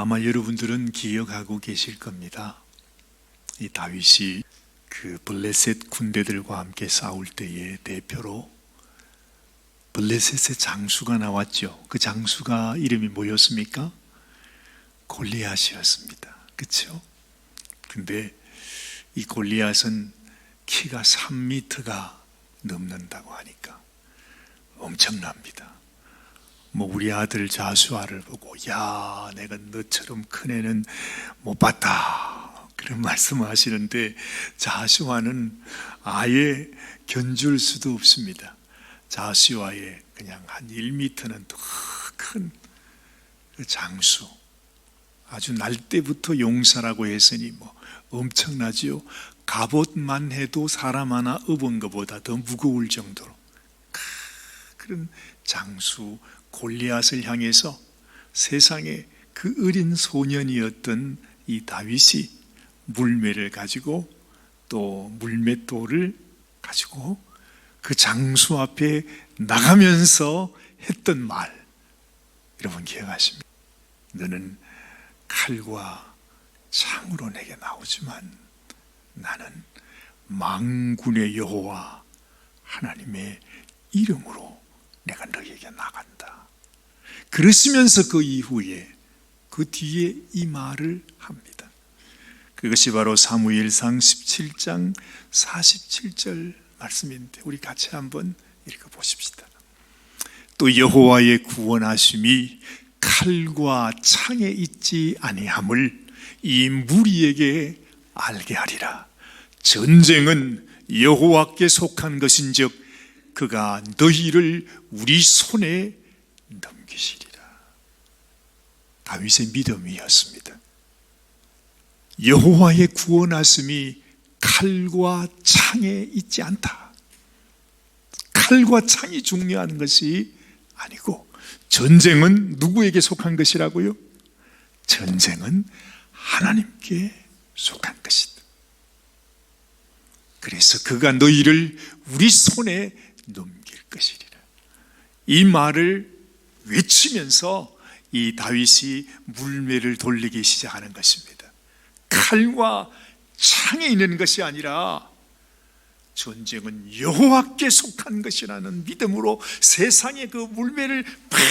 아마 여러분들은 기억하고 계실 겁니다. 이 다윗이 그 블레셋 군대들과 함께 싸울 때의 대표로 블레셋의 장수가 나왔죠. 그 장수가 이름이 뭐였습니까? 골리앗이었습니다. 그렇죠? 근데 이 골리앗은 키가 3m가 넘는다고 하니까 엄청납니다. 우리 아들 자수아를 보고 야, 내가 너처럼 큰 애는 못 봤다, 그런 말씀을 하시는데 자수아는 아예 견줄 수도 없습니다. 자수아의 그냥 한 1m는 더 큰 그 장수, 아주 날 때부터 용사라고 했으니 엄청나지요. 갑옷만 해도 사람 하나 업은 것보다 더 무거울 정도로 그런 장수 골리앗을 향해서 세상에 그 어린 소년이었던 이 다윗이 물매를 가지고 또 물맷돌을 가지고 그 장수 앞에 나가면서 했던 말, 여러분 기억하십니까? 너는 칼과 창으로 내게 나오지만 나는 만군의 여호와 하나님의 이름으로 내가 너에게 나간다. 그러시면서 그 이후에 그 뒤에 이 말을 합니다. 그것이 바로 사무엘상 17장 47절 말씀인데 우리 같이 한번 읽어보십시다. 또 여호와의 구원하심이 칼과 창에 있지 아니함을 이 무리에게 알게 하리라. 전쟁은 여호와께 속한 것인즉 그가 너희를 우리 손에 넘기시리라. 다윗의 믿음이었습니다. 여호와의 구원하심이 칼과 창에 있지 않다. 칼과 창이 중요한 것이 아니고 전쟁은 누구에게 속한 것이라고요? 전쟁은 하나님께 속한 것이다. 그래서 그가 너희를 우리 손에 넘길 것이리라. 이 말을 외치면서 이 다윗이 물매를 돌리기 시작하는 것입니다. 칼과 창에 있는 것이 아니라 전쟁은 여호와께 속한 것이라는 믿음으로 세상의 그 물매를 팍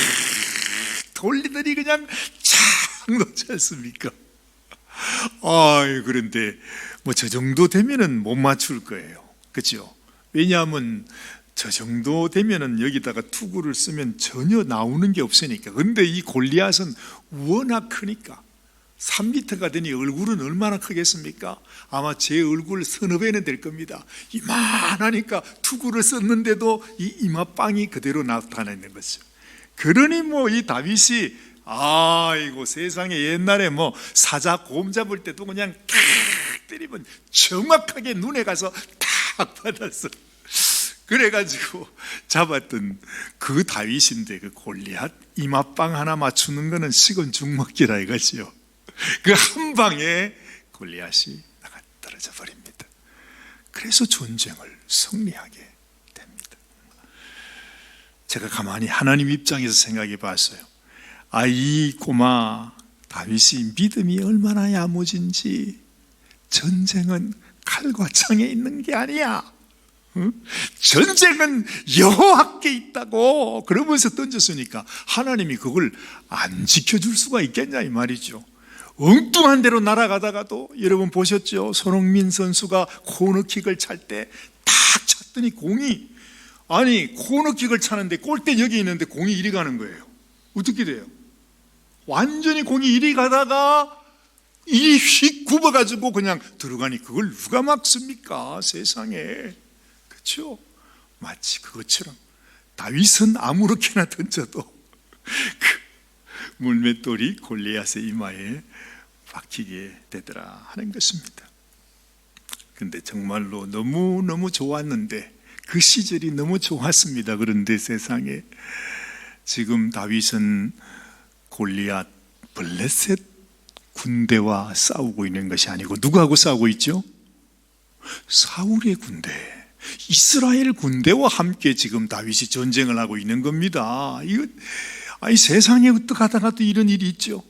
돌리더니 그냥 착 놓지 않습니까? 그런데 저 정도 되면은 못 맞출 거예요. 그렇죠? 왜냐하면 저 정도 되면은 여기다가 투구를 쓰면 전혀 나오는 게 없으니까. 근데 이 골리앗은 워낙 크니까 3m가 되니 얼굴은 얼마나 크겠습니까? 아마 제 얼굴 서너 배는 될 겁니다. 이만하니까 투구를 썼는데도 이 이마빵이 그대로 나타나는 거죠. 그러니 이 다윗이 이거 세상에 옛날에 사자 곰 잡을 때도 그냥 탁 때리면 정확하게 눈에 가서 탁 받았어. 그래가지고 잡았던 그 다윗인데 그 골리앗 이마빵 하나 맞추는 거는 식은 죽 먹기라 이거지요. 그 한 방에 골리앗이 떨어져 버립니다. 그래서 전쟁을 승리하게 됩니다. 제가 가만히 하나님 입장에서 생각해 봤어요. 이 꼬마 다윗이 믿음이 얼마나 야무진지. 전쟁은 칼과 창에 있는 게 아니야. 전쟁은 여호와께 있다고 그러면서 던졌으니까 하나님이 그걸 안 지켜줄 수가 있겠냐 이 말이죠. 엉뚱한 데로 날아가다가도 여러분 보셨죠? 손흥민 선수가 코너킥을 찰 때 딱 찼더니 공이 코너킥을 차는데 골대 여기 있는데 공이 이리 가는 거예요. 어떻게 돼요? 완전히 공이 이리 가다가 이리 휙 굽어가지고 그냥 들어가니 그걸 누가 막습니까? 세상에. 그렇죠? 마치 그것처럼 다윗은 아무렇게나 던져도 그 물맷돌이 골리앗의 이마에 박히게 되더라 하는 것입니다. 근데 정말로 너무너무 좋았는데 그 시절이 너무 좋았습니다. 그런데 세상에 지금 다윗은 골리앗 블레셋 군대와 싸우고 있는 것이 아니고 누구하고 싸우고 있죠? 사울의 군대, 이스라엘 군대와 함께 지금 다윗이 전쟁을 하고 있는 겁니다. 세상에 어떻게 하다가 또 이런 일이 있죠?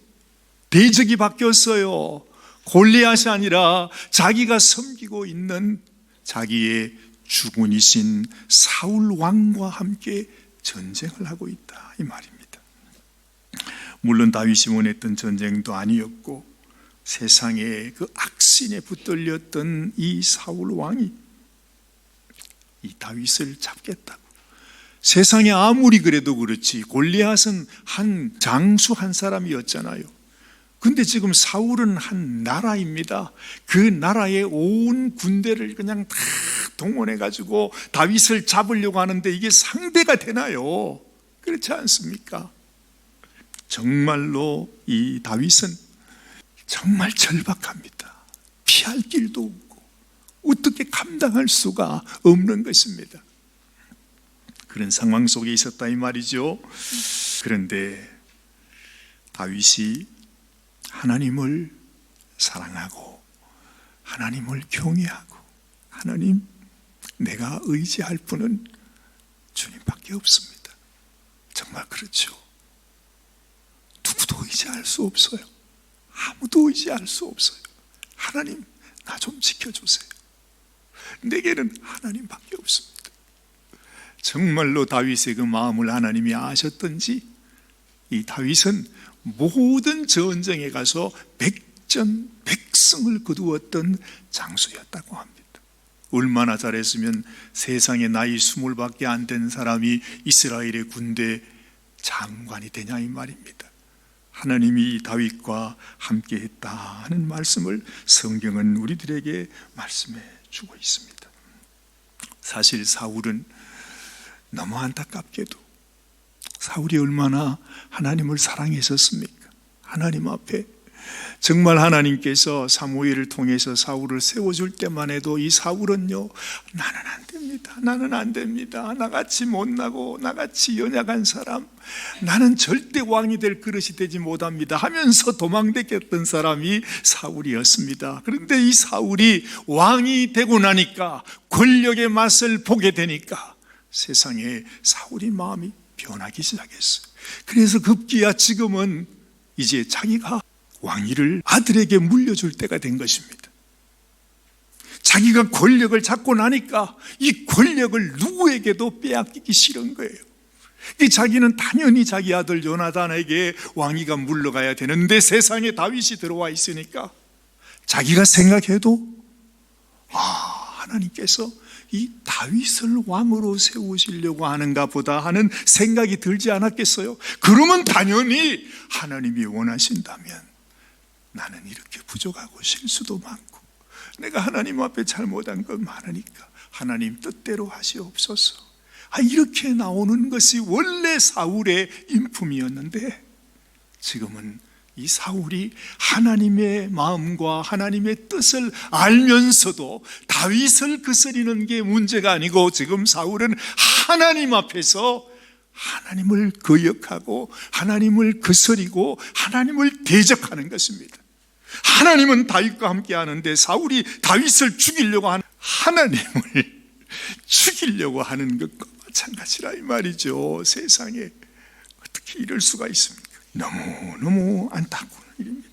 대적이 바뀌었어요. 골리앗이 아니라 자기가 섬기고 있는 자기의 주군이신 사울 왕과 함께 전쟁을 하고 있다, 이 말입니다. 물론 다윗이 원했던 전쟁도 아니었고, 세상에 그 악신에 붙들렸던 이 사울 왕이 이 다윗을 잡겠다고, 세상에 아무리 그래도 그렇지 골리앗은 한 장수 한 사람이었잖아요. 근데 지금 사울은 한 나라입니다. 그 나라의 온 군대를 그냥 다 동원해 가지고 다윗을 잡으려고 하는데 이게 상대가 되나요? 그렇지 않습니까? 정말로 이 다윗은 정말 절박합니다. 피할 길도 없고 어떻게 감당할 수가 없는 것입니다. 그런 상황 속에 있었다, 이 말이죠. 그런데 다윗이 하나님을 사랑하고 하나님을 경외하고, 하나님, 내가 의지할 분은 주님밖에 없습니다. 정말 그렇죠. 누구도 의지할 수 없어요. 아무도 의지할 수 없어요. 하나님, 나 좀 지켜주세요. 내게는 하나님밖에 없습니다. 정말로 다윗의 그 마음을 하나님이 아셨던지 이 다윗은 모든 전쟁에 가서 백전백승을 거두었던 장수였다고 합니다. 얼마나 잘했으면 세상에 나이 20밖에 안 된 사람이 이스라엘의 군대 장관이 되냐, 이 말입니다. 하나님이 다윗과 함께 했다 하는 말씀을 성경은 우리들에게 말씀해 주고 있습니다. 사실 사울은 너무 안타깝게도, 사울이 얼마나 하나님을 사랑했었습니까? 하나님 앞에 정말 하나님께서 사무엘을 통해서 사울을 세워줄 때만 해도 이 사울은요, 나는 안 됩니다, 나는 안 됩니다, 나같이 못나고 나같이 연약한 사람, 나는 절대 왕이 될 그릇이 되지 못합니다 하면서 도망다녔던 사람이 사울이었습니다. 그런데 이 사울이 왕이 되고 나니까, 권력의 맛을 보게 되니까 세상에 사울이 마음이 변하기 시작했어요. 그래서 급기야 지금은 이제 자기가 왕위를 아들에게 물려줄 때가 된 것입니다. 자기가 권력을 잡고 나니까 이 권력을 누구에게도 빼앗기기 싫은 거예요. 자기는 당연히 자기 아들 요나단에게 왕위가 물러가야 되는데 세상에 다윗이 들어와 있으니까 자기가 생각해도 하나님께서 이 다윗을 왕으로 세우시려고 하는가 보다 하는 생각이 들지 않았겠어요? 그러면 당연히 하나님이 원하신다면 나는 이렇게 부족하고 실수도 많고 내가 하나님 앞에 잘못한 건 많으니까 하나님 뜻대로 하시옵소서, 이렇게 나오는 것이 원래 사울의 인품이었는데, 지금은 이 사울이 하나님의 마음과 하나님의 뜻을 알면서도 다윗을 거스리는 게 문제가 아니고, 지금 사울은 하나님 앞에서 하나님을 거역하고 하나님을 거스리고 하나님을 대적하는 것입니다. 하나님은 다윗과 함께 하는데 사울이 다윗을 죽이려고 하는, 하나님을 죽이려고 하는 것과 마찬가지라 이 말이죠. 세상에 어떻게 이럴 수가 있습니까? 너무너무 안타까운 일입니다.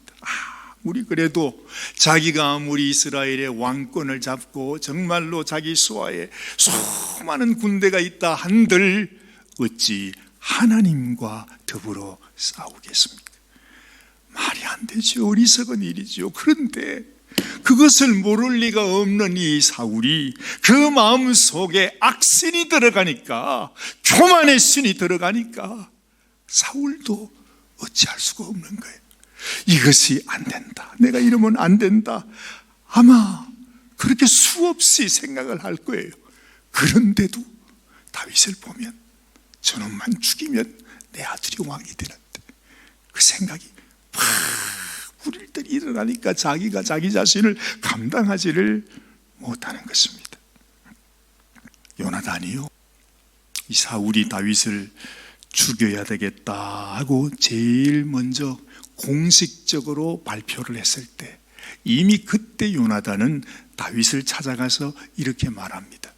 우리 그래도 자기가 아무리 이스라엘의 왕권을 잡고 정말로 자기 수하에 수많은 군대가 있다 한들 어찌 하나님과 더불어 싸우겠습니까? 말이 안 되죠. 어리석은 일이죠. 그런데 그것을 모를 리가 없는 이 사울이 그 마음 속에 악신이 들어가니까, 교만의 신이 들어가니까 사울도 어찌할 수가 없는 거예요. 이것이 안 된다, 내가 이러면 안 된다, 아마 그렇게 수없이 생각을 할 거예요. 그런데도 다윗을 보면 저놈만 죽이면 내 아들이 왕이 되는데, 그 생각이 팍 부릴 때 일어나니까 자기가 자기 자신을 감당하지를 못하는 것입니다. 요나단이요, 이 사울이 다윗을 죽여야 되겠다 하고 제일 먼저 공식적으로 발표를 했을 때, 이미 그때 요나단은 다윗을 찾아가서 이렇게 말합니다.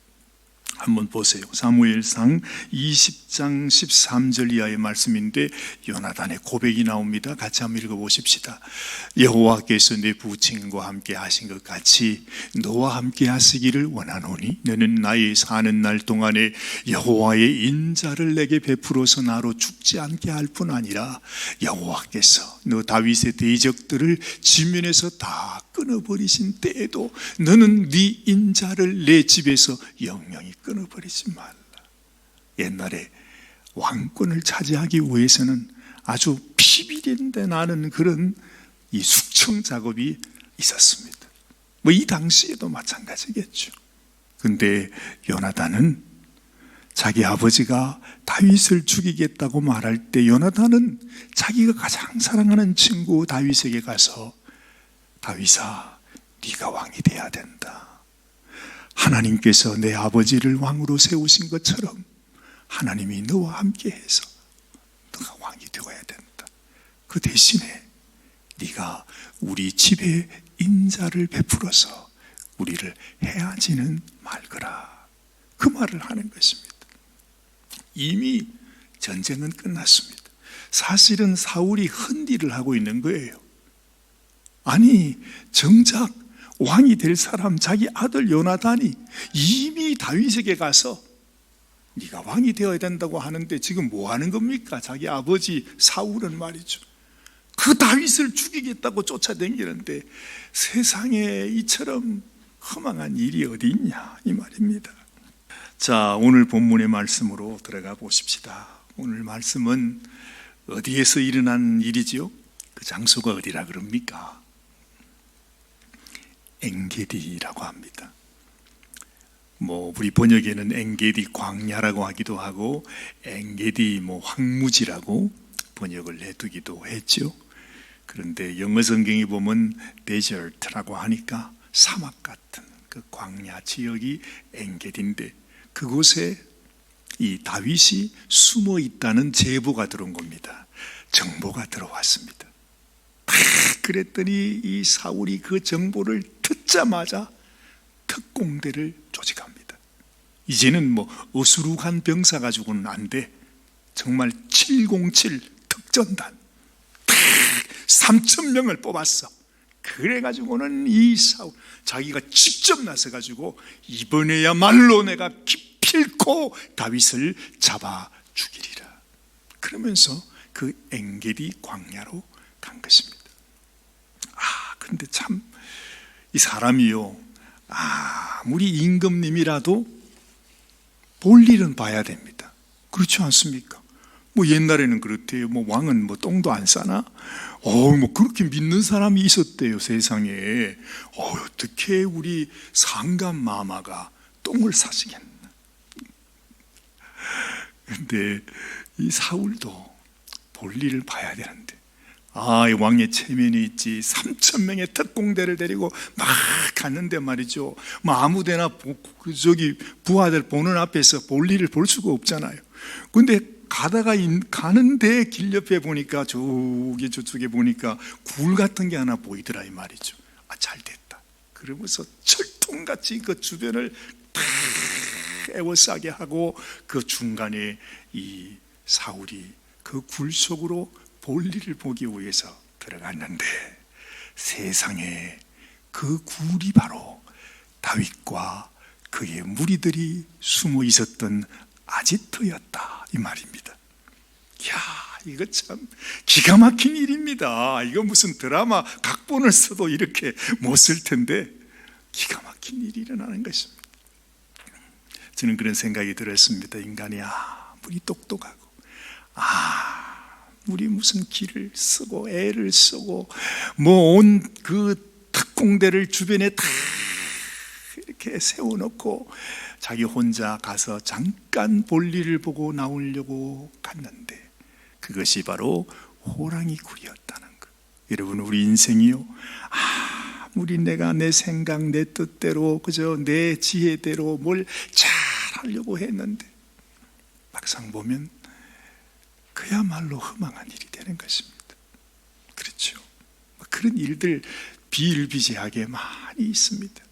한번 보세요. 사무엘상 20장 13절 이하의 말씀인데 요나단의 고백이 나옵니다. 같이 한번 읽어보십시다. 여호와께서 내 부친과 함께 하신 것 같이 너와 함께 하시기를 원하노니 너는 나의 사는 날 동안에 여호와의 인자를 내게 베풀어서 나로 죽지 않게 할 뿐 아니라 여호와께서 너 다윗의 대적들을 지면에서 다 끊어버리신 때에도 너는 네 인자를 내 집에서 영영히 끊어버리지 말라. 옛날에 왕권을 차지하기 위해서는 아주 피비린내 나는 그런 이 숙청 작업이 있었습니다. 뭐 이 당시에도 마찬가지겠죠. 근데 요나단은 자기 아버지가 다윗을 죽이겠다고 말할 때 요나단은 자기가 가장 사랑하는 친구 다윗에게 가서 다윗아, 네가 왕이 돼야 된다. 하나님께서 내 아버지를 왕으로 세우신 것처럼 하나님이 너와 함께해서 너가 왕이 되어야 된다. 그 대신에 네가 우리 집에 인자를 베풀어서 우리를 해하지는 말거라. 그 말을 하는 것입니다. 이미 전쟁은 끝났습니다. 사실은 사울이 헌일을 하고 있는 거예요. 아니, 정작 왕이 될 사람 자기 아들 요나단이 이미 다윗에게 가서 네가 왕이 되어야 된다고 하는데 지금 뭐 하는 겁니까? 자기 아버지 사울은 말이죠, 그 다윗을 죽이겠다고 쫓아다니는데 세상에 이처럼 허망한 일이 어디 있냐 이 말입니다. 자, 오늘 본문의 말씀으로 들어가 보십시다. 오늘 말씀은 어디에서 일어난 일이지요? 그 장소가 어디라 그럽니까? 엔게디라고 합니다. 뭐 우리 번역에는 엔게디 광야라고 하기도 하고 엔게디 황무지라고 번역을 해두기도 했죠. 그런데 영어 성경에 보면 데저트라고 하니까 사막 같은 그 광야 지역이 엔게디인데 그곳에 이 다윗이 숨어 있다는 제보가 들어온 겁니다. 정보가 들어왔습니다. 그랬더니 이 사울이 그 정보를 듣자마자 특공대를 조직합니다. 이제는 어수룩한 병사 가지고는 안 돼. 정말 707 특전단 3,000명을 뽑았어. 그래가지고는 이 사울 자기가 직접 나서가지고 이번에야말로 내가 기필코 다윗을 잡아 죽이리라. 그러면서 그 엔게디 광야로 간 것입니다. 근데 참 이 사람이요, 아무리 임금님이라도 볼 일은 봐야 됩니다. 그렇지 않습니까? 옛날에는 그렇대요. 왕은 똥도 안 싸나? 그렇게 믿는 사람이 있었대요, 세상에. 어떻게 우리 상감 마마가 똥을 싸시겠나? 근데 이 사울도 볼 일을 봐야 되는데, 이 왕의 체면이 있지. 3,000명의 특공대를 데리고 막 갔는데 말이죠, 아무데나 부하들 보는 앞에서 볼 일을 볼 수가 없잖아요. 근데 가는데 길 옆에 보니까 저쪽에 보니까 굴 같은 게 하나 보이더라 이 말이죠. 잘 됐다. 그러면서 철통같이 그 주변을 다 에워싸게 하고 그 중간에 이 사울이 그 굴 속으로 볼일을 보기 위해서 들어갔는데 세상에 그 굴이 바로 다윗과 그의 무리들이 숨어 있었던 아지트였다 이 말입니다. 이거 참 기가 막힌 일입니다. 이거 무슨 드라마 각본을 써도 이렇게 못 쓸 텐데 기가 막힌 일이 일어나는 것입니다. 저는 그런 생각이 들었습니다. 인간이 아무리 똑똑하고 우리 무슨 길을 쓰고 애를 쓰고 온 그 특공대를 주변에 다 이렇게 세워놓고 자기 혼자 가서 잠깐 볼일을 보고 나오려고 갔는데 그것이 바로 호랑이 굴이었다는 것. 여러분, 우리 인생이요, 아무리 내가 내 생각 내 뜻대로 그저 내 지혜대로 뭘 잘하려고 했는데 막상 보면 그야말로 허망한 일이 되는 것입니다. 그렇죠? 그런 일들 비일비재하게 많이 있습니다.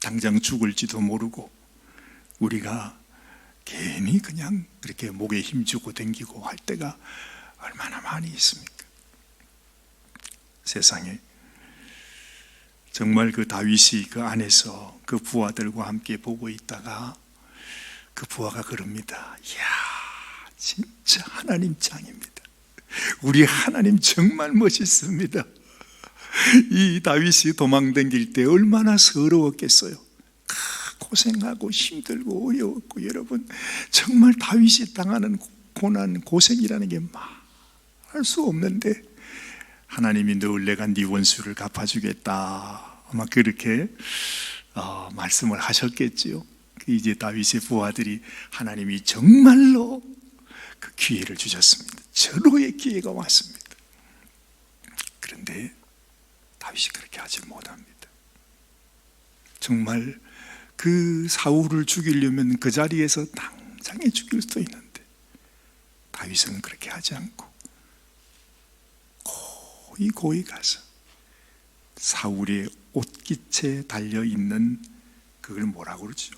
당장 죽을지도 모르고 우리가 괜히 그냥 그렇게 목에 힘주고 댕기고 할 때가 얼마나 많이 있습니까? 세상에 정말 그 다윗이 그 안에서 그 부하들과 함께 보고 있다가 그 부하가 그럽니다. 이야, 진짜 하나님 짱입니다. 우리 하나님 정말 멋있습니다. 이 다윗이 도망다닐 때 얼마나 서러웠겠어요. 고생하고 힘들고 어려웠고, 여러분 정말 다윗이 당하는 고난, 고생이라는 게 말할 수 없는데 하나님이 늘 내가 네 원수를 갚아주겠다, 아마 그렇게 말씀을 하셨겠지요. 이제 다윗의 부하들이 하나님이 정말로 그 기회를 주셨습니다. 절호의 기회가 왔습니다. 그런데 다윗이 그렇게 하지 못합니다. 정말 그 사울을 죽이려면 그 자리에서 당장에 죽일 수도 있는데 다윗은 그렇게 하지 않고 고이 가서 사울의 옷깃에 달려있는, 그걸 뭐라고 그러죠?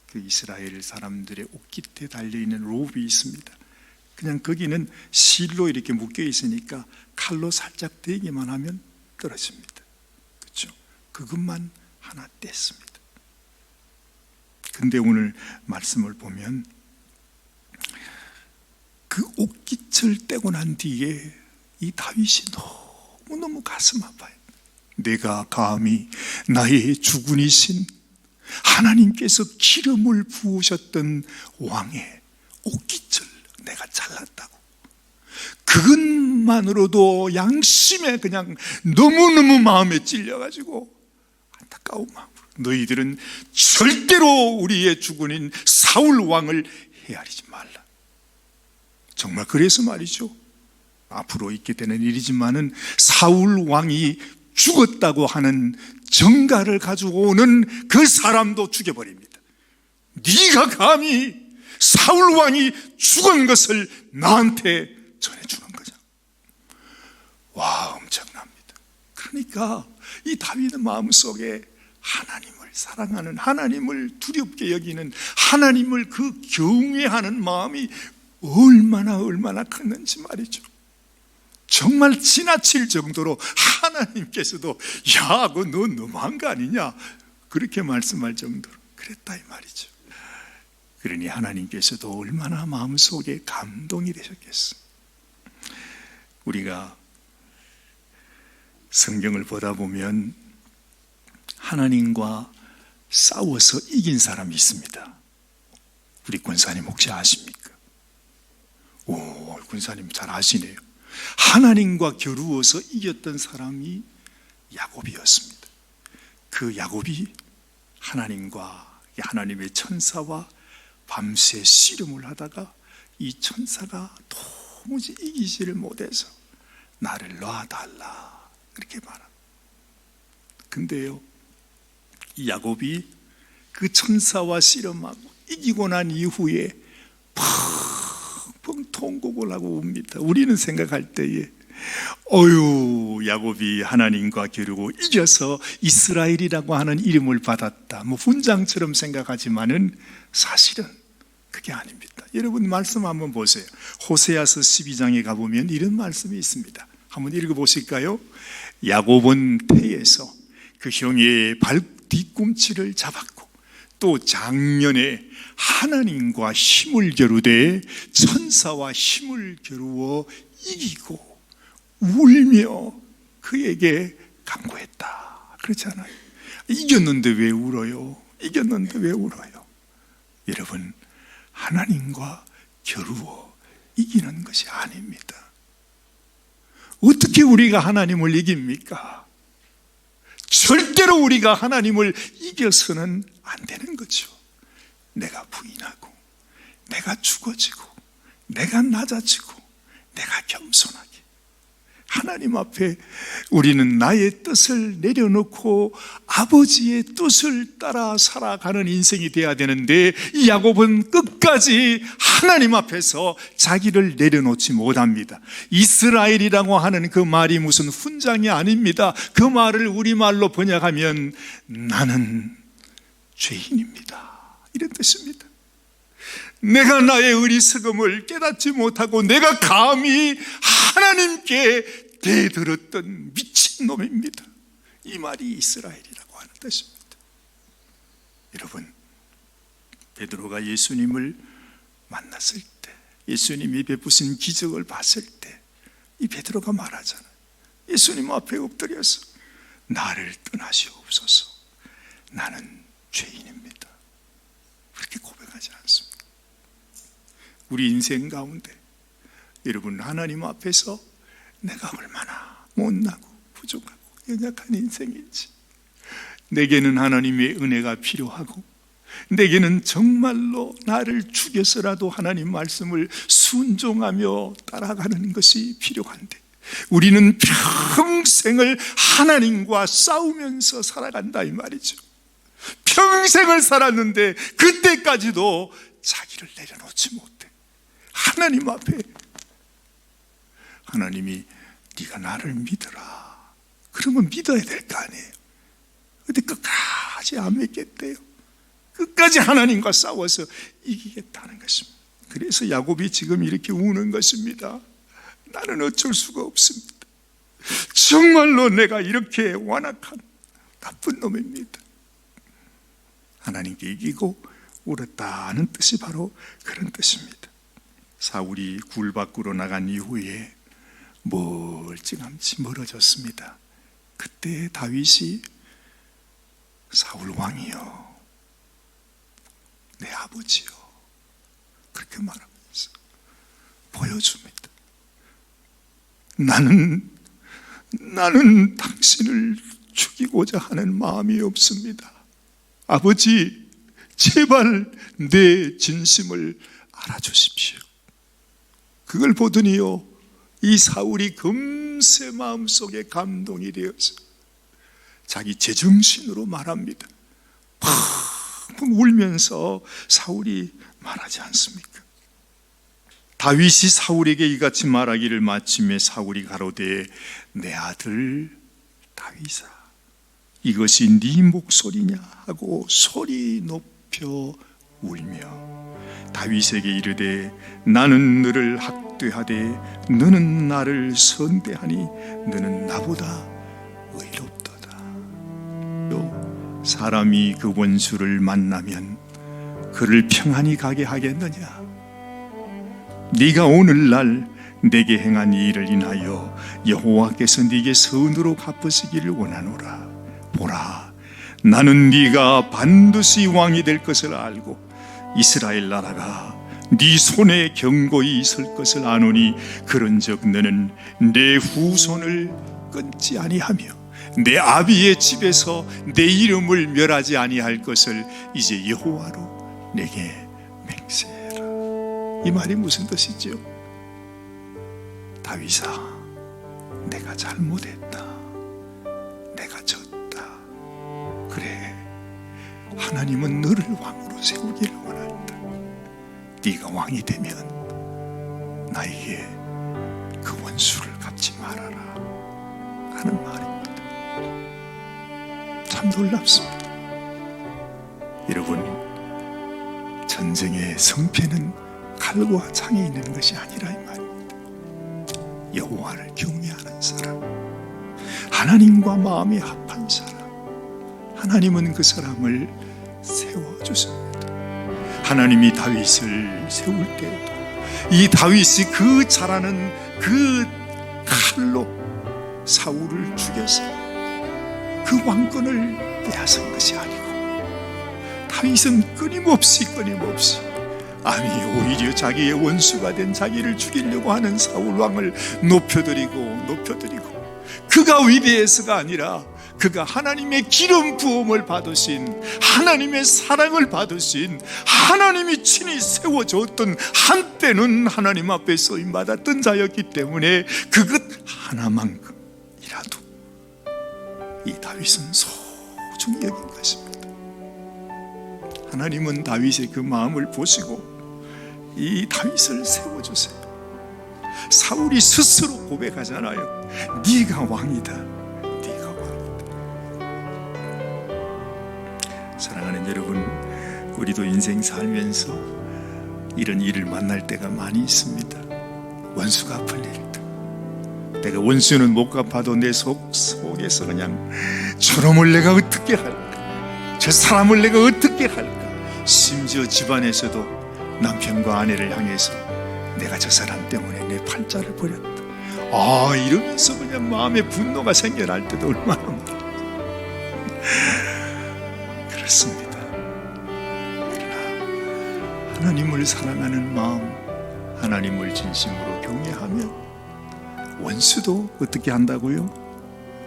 그 이스라엘 사람들의 옷깃에 달려있는 롭이 있습니다. 그냥 거기는 실로 이렇게 묶여 있으니까 칼로 살짝 대기만 하면 떨어집니다. 그렇죠? 그것만 하나 뗐습니다. 근데 오늘 말씀을 보면 그 옷깃을 떼고 난 뒤에 이 다윗이 너무너무 가슴 아파요. 내가 감히 나의 주군이신 하나님께서 기름을 부으셨던 왕의 옷깃을 내가 잘랐다고, 그것만으로도 양심에 그냥 너무너무 마음에 찔려가지고 안타까운 마음으로 너희들은 절대로 우리의 주군인 사울 왕을 헤아리지 말라. 정말 그래서 말이죠, 앞으로 있게 되는 일이지만은 사울 왕이 죽었다고 하는 정가를 가지고 오는 그 사람도 죽여버립니다. 네가 감히 사울 왕이 죽은 것을 나한테 전해주는 거죠. 와, 엄청납니다. 그러니까 이 다윗의 마음속에 하나님을 사랑하는, 하나님을 두렵게 여기는, 하나님을 그 경외하는 마음이 얼마나 컸는지 말이죠. 정말 지나칠 정도로 하나님께서도 야, 그거 너 너무한 거 아니냐, 그렇게 말씀할 정도로 그랬다 이 말이죠. 그러니 하나님께서도 얼마나 마음속에 감동이 되셨겠어. 우리가 성경을 보다 보면 하나님과 싸워서 이긴 사람이 있습니다. 우리 권사님 혹시 아십니까? 오, 권사님 잘 아시네요. 하나님과 겨루어서 이겼던 사람이 야곱이었습니다. 그 야곱이 하나님의 천사와 밤새 씨름을 하다가 이 천사가 도무지 이기지를 못해서 나를 놔달라 그렇게 말합니다. 근데요, 이 야곱이 그 천사와 씨름하고 이기고 난 이후에 펑펑 통곡을 하고 웁니다. 우리는 생각할 때에 어유, 야곱이 하나님과 겨루고 이겨서 이스라엘이라고 하는 이름을 받았다, 뭐 훈장처럼 생각하지만은 사실은 그게 아닙니다. 여러분 말씀 한번 보세요. 호세아서 12장에 가보면 이런 말씀이 있습니다. 한번 읽어보실까요? 야곱은 태에서 그 형의 발 뒤꿈치를 잡았고 또 작년에 하나님과 힘을 겨루되 천사와 힘을 겨루어 이기고 울며 그에게 간구했다 그렇잖아요. 이겼는데 왜 울어요? 이겼는데 왜 울어요? 여러분, 하나님과 겨루어 이기는 것이 아닙니다. 어떻게 우리가 하나님을 이깁니까? 절대로 우리가 하나님을 이겨서는 안 되는 거죠. 내가 부인하고, 내가 죽어지고, 내가 낮아지고, 내가 겸손하게 하나님 앞에 우리는 나의 뜻을 내려놓고 아버지의 뜻을 따라 살아가는 인생이 되어야 되는데, 이 야곱은 끝까지 하나님 앞에서 자기를 내려놓지 못합니다. 이스라엘이라고 하는 그 말이 무슨 훈장이 아닙니다. 그 말을 우리말로 번역하면 나는 죄인입니다 이런 뜻입니다. 내가 나의 어리석음을 깨닫지 못하고 내가 감히 하나님께 대들었던 미친놈입니다. 이 말이 이스라엘이라고 하는 뜻입니다. 여러분, 베드로가 예수님을 만났을 때, 예수님이 베푸신 기적을 봤을 때 이 베드로가 말하잖아요. 예수님 앞에 엎드려서 나를 떠나시옵소서, 나는 죄인입니다. 그렇게 고백하지 않습니다. 우리 인생 가운데 여러분, 하나님 앞에서 내가 얼마나 못나고 부족하고 연약한 인생인지, 내게는 하나님의 은혜가 필요하고 내게는 정말로 나를 죽여서라도 하나님 말씀을 순종하며 따라가는 것이 필요한데, 우리는 평생을 하나님과 싸우면서 살아간다 이 말이죠. 평생을 살았는데 그때까지도 자기를 내려놓지 못해. 하나님 앞에 하나님이 네가 나를 믿어라, 그러면 믿어야 될 거 아니에요. 근데 끝까지 안 믿겠대요. 끝까지 하나님과 싸워서 이기겠다는 것입니다. 그래서 야곱이 지금 이렇게 우는 것입니다. 나는 어쩔 수가 없습니다. 정말로 내가 이렇게 완악한 나쁜 놈입니다. 하나님께 이기고 울었다는 뜻이 바로 그런 뜻입니다. 사울이 굴 밖으로 나간 이후에 멀찌감치 멀어졌습니다. 그때 다윗이 사울 왕이요, 내 아버지요, 그렇게 말하면서 보여줍니다. 나는 당신을 죽이고자 하는 마음이 없습니다. 아버지, 제발 내 진심을 알아주십시오. 그걸 보더니요, 이 사울이 금세 마음속에 감동이 되어서 자기 제정신으로 말합니다. 펑펑 울면서 사울이 말하지 않습니까? 다윗이 사울에게 이같이 말하기를 마침에 사울이 가로되 내 아들 다윗아, 이것이 네 목소리냐 하고 소리 높여 울며 다윗에게 이르되 나는 너를 학대하되 너는 나를 선대하니 너는 나보다 의롭도다. 또 사람이 그 원수를 만나면 그를 평안히 가게 하겠느냐? 네가 오늘날 내게 행한 이 일을 인하여 여호와께서 네게 선으로 갚으시기를 원하노라. 보라, 나는 네가 반드시 왕이 될 것을 알고 이스라엘 나라가 네 손에 견고히 있을 것을 아노니 그런즉 너는 내 후손을 끊지 아니하며 내 아비의 집에서 내 이름을 멸하지 아니할 것을 이제 여호와로 내게 맹세해라. 이 말이 무슨 뜻이죠? 다윗아, 내가 잘못했다, 내가 졌다. 그래, 하나님은 너를 왕으로 세우기를 원한다. 네가 왕이 되면 나에게 그 원수를 갚지 말아라 하는 말입니다. 참 놀랍습니다. 여러분, 전쟁의 성패는 칼과 창에 있는 것이 아니라 이 말입니다. 여호와를 경외하는 사람, 하나님과 마음이 합한 사람, 하나님은 그 사람을 세워주십니다. 하나님이 다윗을 세울 때에도 이 다윗이 그 잘하는 그 칼로 사울을 죽여서 그 왕권을 빼앗은 것이 아니고, 다윗은 끊임없이 아니 오히려 자기의 원수가 된 자기를 죽이려고 하는 사울 왕을 높여드리고 그가 위대해서가 아니라 그가 하나님의 기름 부음을 받으신, 하나님의 사랑을 받으신, 하나님이 친히 세워줬던, 한때는 하나님 앞에 쓰임받았던 자였기 때문에 그것 하나만큼이라도 이 다윗은 소중히 여긴 것입니다. 하나님은 다윗의 그 마음을 보시고 이 다윗을 세워주세요. 사울이 스스로 고백하잖아요. 네가 왕이다, 네가 왕이다. 사랑하는 여러분, 우리도 인생 살면서 이런 일을 만날 때가 많이 있습니다. 원수가 풀릴 때, 내가 원수는 못 갚아도 내 속에서 그냥 저놈을 내가 어떻게 할까, 저 사람을 내가 어떻게 할까, 심지어 집안에서도 남편과 아내를 향해서 내가 저 사람 때문에 내 팔자를 버렸다, 이러면서 그냥 마음에 분노가 생겨날 때도 얼마나 많아요. 그렇습니다. 그러나 하나님을 사랑하는 마음, 하나님을 진심으로 경외하면 원수도 어떻게 한다고요?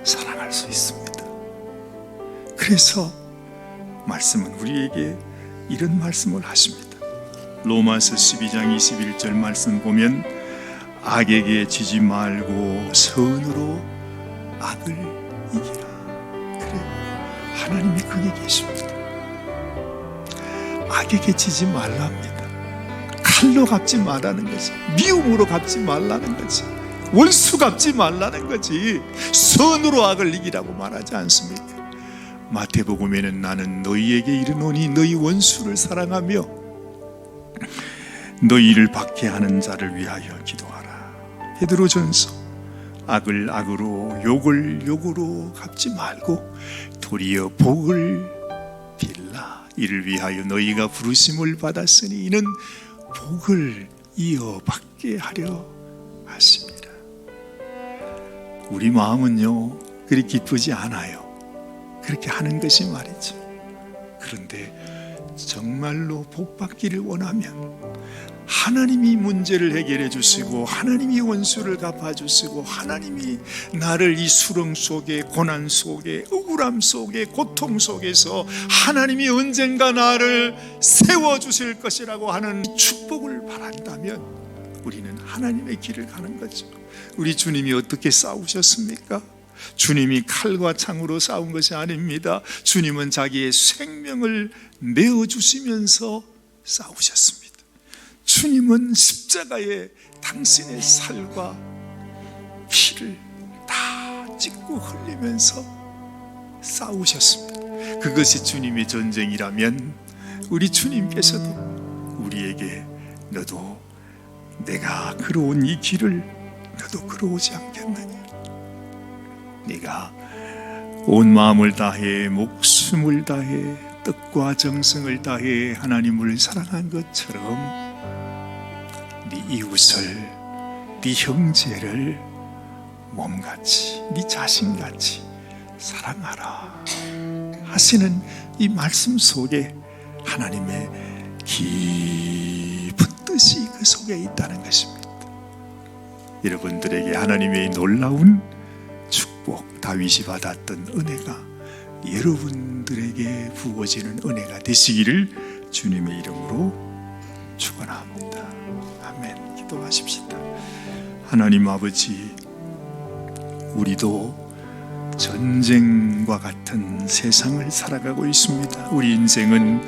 사랑할 수 있습니다. 그래서 말씀은 우리에게 이런 말씀을 하십니다. 로마서 12장 21절 말씀 보면 악에게 지지 말고 선으로 악을 이기라. 그래요, 하나님이 거기 계십니다. 악에게 지지 말랍니다. 칼로 갚지 말라는 거지, 미움으로 갚지 말라는 거지, 원수 갚지 말라는 거지, 선으로 악을 이기라고 말하지 않습니까? 마태복음에는 나는 너희에게 이르노니 너희 원수를 사랑하며 너희를 박해하는 자를 위하여 기도하라. 베드로전서 악을 악으로 욕을 욕으로 갚지 말고 도리어 복을 빌라. 이를 위하여 너희가 부르심을 받았으니 이는 복을 이어받게 하려 하십니다. 우리 마음은요 그리 기쁘지 않아요. 그렇게 하는 것이 말이죠. 그런데 정말로 복받기를 원하면 하나님이 문제를 해결해 주시고 하나님이 원수를 갚아 주시고 하나님이 나를 이 수렁 속에, 고난 속에, 억울함 속에, 고통 속에서 하나님이 언젠가 나를 세워주실 것이라고 하는 축복을 바란다면 우리는 하나님의 길을 가는 거죠. 우리 주님이 어떻게 싸우셨습니까? 주님이 칼과 창으로 싸운 것이 아닙니다. 주님은 자기의 생명을 내어주시면서 싸우셨습니다. 주님은 십자가에 당신의 살과 피를 다 찢고 흘리면서 싸우셨습니다. 그것이 주님의 전쟁이라면 우리 주님께서도 우리에게 너도 내가 걸어온 이 길을 너도 걸어오지 않겠느냐, 네가 온 마음을 다해 목숨을 다해 뜻과 정성을 다해 하나님을 사랑한 것처럼 네 이웃을, 네 형제를 몸같이, 네 자신같이 사랑하라 하시는 이 말씀 속에 하나님의 깊은 뜻이 그 속에 있다는 것입니다. 여러분들에게 하나님의 놀라운 축복, 다윗이 받았던 은혜가 여러분들에게 부어지는 은혜가 되시기를 주님의 이름으로 축원합니다. 아멘. 기도하십시다. 하나님 아버지, 우리도 전쟁과 같은 세상을 살아가고 있습니다. 우리 인생은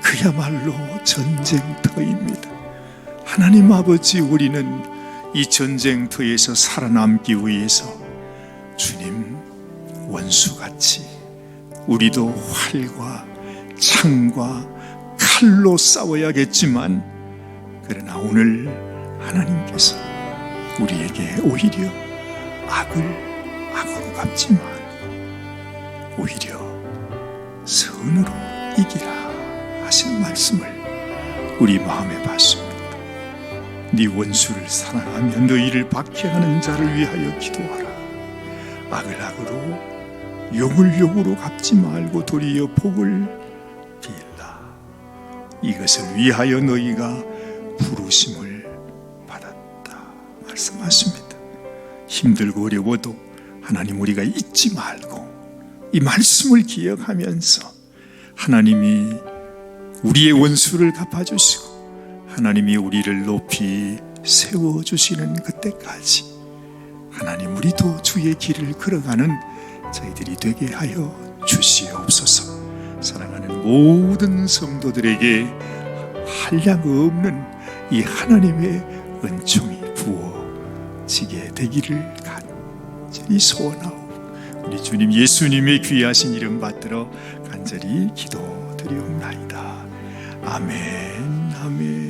그야말로 전쟁터입니다. 하나님 아버지, 우리는 이 전쟁터에서 살아남기 위해서 주님 원수같이 우리도 활과 창과 칼로 싸워야겠지만, 그러나 오늘 하나님께서 우리에게 오히려 악을 악으로 갚지 말고 오히려 선으로 이기라 하신 말씀을 우리 마음에 받습니다. 네 원수를 사랑하며 너희를 박해하는 자를 위하여 기도하라. 악을 악으로 욕을 욕으로 갚지 말고 도리어 복을 빌라. 이것을 위하여 너희가 부르심을 받았다 말씀하십니다. 힘들고 어려워도 하나님, 우리가 잊지 말고 이 말씀을 기억하면서 하나님이 우리의 원수를 갚아주시고 하나님이 우리를 높이 세워주시는 그때까지 하나님, 우리도 주의 길을 걸어가는 저희들이 되게 하여 주시옵소서. 사랑하는 모든 성도들에게 한량 없는 이 하나님의 은총이 부어지게 되기를 간절히 소원하오 우리 주님 예수님의 귀하신 이름 받들어 간절히 기도드리옵나이다. 아멘, 아멘.